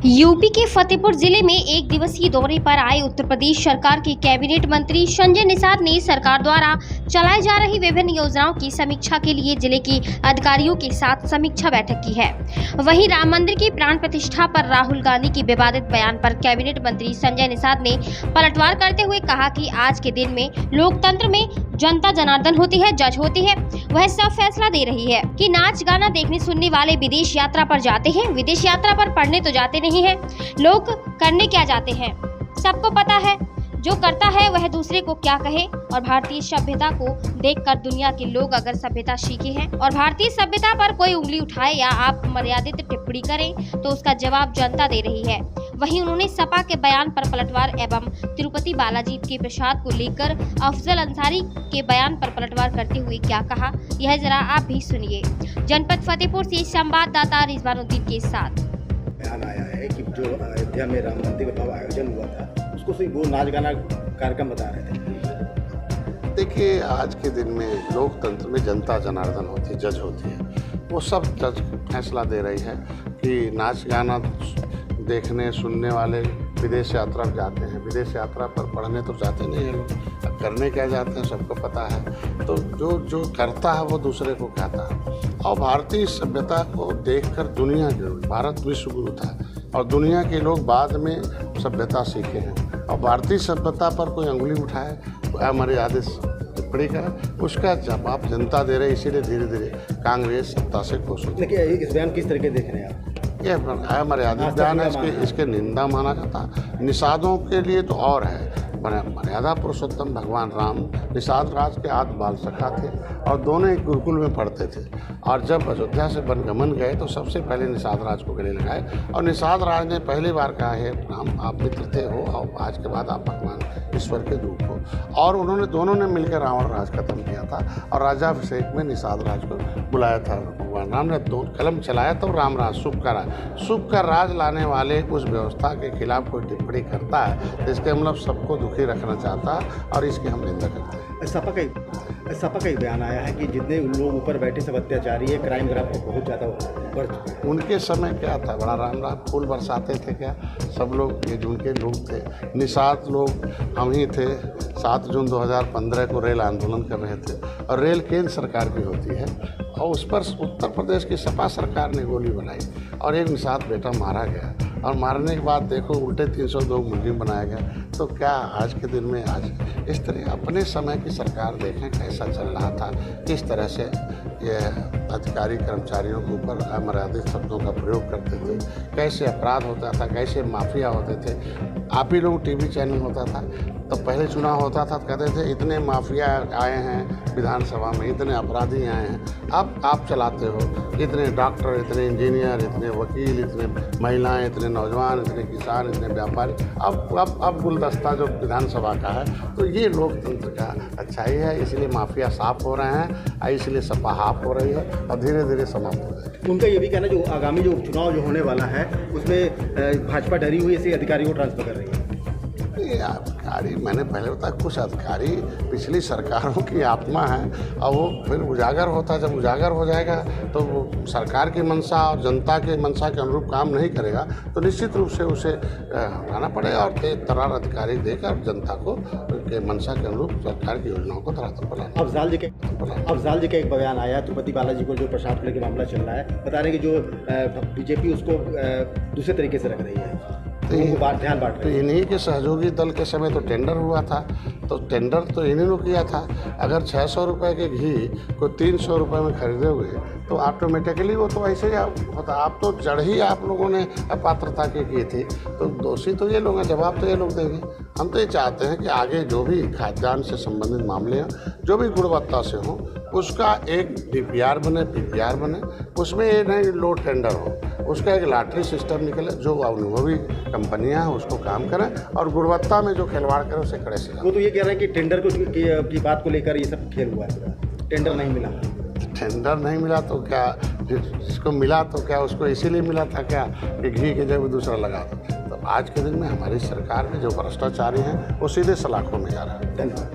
UP के फतेहपुर जिले में एक दिवसीय दौरे पर आए उत्तर प्रदेश सरकार के कैबिनेट मंत्री संजय निषाद ने सरकार द्वारा चलाई जा रही विभिन्न योजनाओं की समीक्षा के लिए जिले के अधिकारियों के साथ समीक्षा बैठक की है। वहीं राम मंदिर की प्राण प्रतिष्ठा पर राहुल गांधी की विवादित बयान पर कैबिनेट मंत्री संजय निषाद ने पलटवार करते हुए कहा कि आज के दिन में लोकतंत्र में जनता जनार्दन होती है, जज होती है, वह सब फैसला दे रही है कि नाच गाना देखने सुनने वाले विदेश यात्रा पर जाते हैं, विदेश यात्रा पर पढ़ने तो जाते नहीं है, लोग करने क्या जाते हैं, सबको पता है जो करता है वह दूसरे को क्या कहे। और भारतीय सभ्यता को देखकर दुनिया के लोग अगर सभ्यता सीखे हैं और भारतीय सभ्यता पर कोई उंगली उठाए या आप मर्यादित टिप्पणी करें तो उसका जवाब जनता दे रही है। वहीं उन्होंने सपा के बयान पर पलटवार एवं तिरुपति बालाजी के प्रसाद को लेकर अफजल अंसारी के बयान पर पलटवार करते हुए क्या कहा, यह जरा आप भी सुनिए। जनपद फतेहपुर से संवाददाता रिजवानुद्दीन के साथ। बयान आया है कि जो अयोध्या में राम मंदिर का आयोजन हुआ था उसको सिर्फ वो नाच गाना कार्यक्रम बता रहे थे। देखिए, आज के दिन में लोकतंत्र में जनता जनार्दन होती है, जज होती है। वो सब जज फैसला दे रही है कि नाच गाना देखने सुनने वाले विदेश यात्रा पर जाते हैं, विदेश यात्रा पर पढ़ने तो जाते नहीं हैं लोग, अब करने क्या जाते हैं सबको पता है। तो जो करता है वो दूसरे को कहता है। और भारतीय सभ्यता को देखकर दुनिया के लोग, भारत विश्व गुरु था और दुनिया के लोग बाद में सभ्यता सीखे हैं। और भारतीय सभ्यता पर कोई अंगुली उठाए तो अमर्यादित टिप्पणी करे, उसका जवाब जनता दे रही। इसीलिए धीरे धीरे कांग्रेस सत्ता से खुश होती है। देखिए, इस बयान किस तरीके देख रहे हैं आप? ये अमर्यादित बयान है, इसके निंदा माना जाता। निषादों के लिए तो और है, मर्यादा पुरुषोत्तम भगवान राम निषाद राज के आदि बाल सखा थे और दोनों एक गुरुकुल में पढ़ते थे। और जब अयोध्या से वनगमन गए तो सबसे पहले निषाद राज को गले लगाए और निषाद राज ने पहली बार कहा है राम आप मित्र थे हो और आज के बाद आप भगवान ईश्वर के दूत हो। और उन्होंने दोनों ने मिलकर रावण राज खत्म किया था और राजाभिषेक में निषाद राज को बुलाया था। भगवान राम ने दो कलम चलाया तो राम राज सुख का राज लाने वाले उस व्यवस्था के खिलाफ कोई टिप्पणी करता है तो इसके मतलब सबको दुखी रखना चाहता है और इसकी हम निंदा करते हैं। सपा का ही बयान आया है कि जितने लोग ऊपर बैठे सब अत्याचारी है, क्राइम ग्राफ बहुत ज़्यादा बढ़ चुका है। उनके समय क्या था, बड़ा राम फूल बरसाते थे क्या सब लोग, ये जिनके लोग थे निषाद लोग हम ही थे। 7 जून 2015 को रेल आंदोलन कर रहे थे और रेल केंद्र सरकार की होती है और उस पर उत्तर प्रदेश की सपा सरकार ने गोली बनाई और एक निषाद बेटा मारा गया। और मारने के बाद देखो उल्टे 302 मुलजिम बनाया गया। तो क्या आज के दिन में आज इस तरह अपने समय की सरकार देखें कैसा चल रहा था, किस तरह से ये अधिकारी कर्मचारियों के ऊपर अमर्यादित शब्दों का प्रयोग करते थे, कैसे अपराध होता था, कैसे माफिया होते थे। आप ही लोग टीवी चैनल होता था तो पहले चुनाव होता था तो कहते थे इतने माफिया आए हैं विधानसभा में, इतने अपराधी आए हैं। अब आप चलाते हो इतने डॉक्टर, इतने इंजीनियर, इतने वकील, इतने महिलाएं, इतने नौजवान, इतने किसान, इतने व्यापारी। अब गुलदस्ता जो विधानसभा का है तो ये लोकतंत्र का अच्छाई है। इसलिए माफिया साफ हो रहे हैं और इसलिए सपा हाफ हो रही है और धीरे धीरे समाप्त हो रही है। उनका ये भी कहना जो आगामी जो उपचुनाव जो होने वाला है उसमें भाजपा डरी हुई इसे अधिकारियों को ट्रांसफर कर रही है। अधिकारी मैंने पहले बताया, कुछ अधिकारी पिछली सरकारों की आत्मा है और वो फिर उजागर होता। जब उजागर हो जाएगा तो वो सरकार की मंशा और जनता के मंशा के अनुरूप काम नहीं करेगा तो निश्चित रूप से उसे हटाना पड़ेगा और तेज तर्रार अधिकारी देकर जनता को के मंशा के अनुरूप सरकार की योजनाओं को धरातल पर लाना। अफजाल जी का एक बयान आया तिरुपति बालाजी को जो प्रसाद को लेकर मामला चल रहा है, बता रहे कि जो बीजेपी उसको दूसरे तरीके से रख रही है, ध्यान बांट रही है। इन्हीं के सहयोगी दल के समय तो टेंडर हुआ था तो टेंडर तो इन्हीं ने किया था। अगर 600 रुपये के घी को 300 रुपये में खरीदे हुए तो ऑटोमेटिकली वो तो ऐसे ही होता। आप तो जड़ ही आप लोगों ने अपात्रता की थी तो दोषी तो ये लोग हैं, जवाब तो ये लोग देंगे। हम तो ये चाहते हैं कि आगे जो भी खाद्यान्न से संबंधित मामले हैं जो भी गुणवत्ता से हों उसका एक DPR बने, PPR बने, उसमें ये नहीं लो टेंडर हो, उसका एक लॉटरी सिस्टम निकले, जो अनुभवी कंपनियां हैं उसको काम करें और गुणवत्ता में जो खिलवाड़ करें उसे कड़े से। वो तो ये कह रहे हैं कि टेंडर की बात को लेकर ये सब खेल हुआ है, टेंडर नहीं मिला। टेंडर नहीं मिला तो क्या, जिसको मिला तो क्या उसको इसीलिए मिला था क्या कि घी की जगह दूसरा लगा दो। तो आज के दिन में हमारी सरकार में जो भ्रष्टाचारी हैं वो सीधे सलाखों में जा रहा है। धन्यवाद।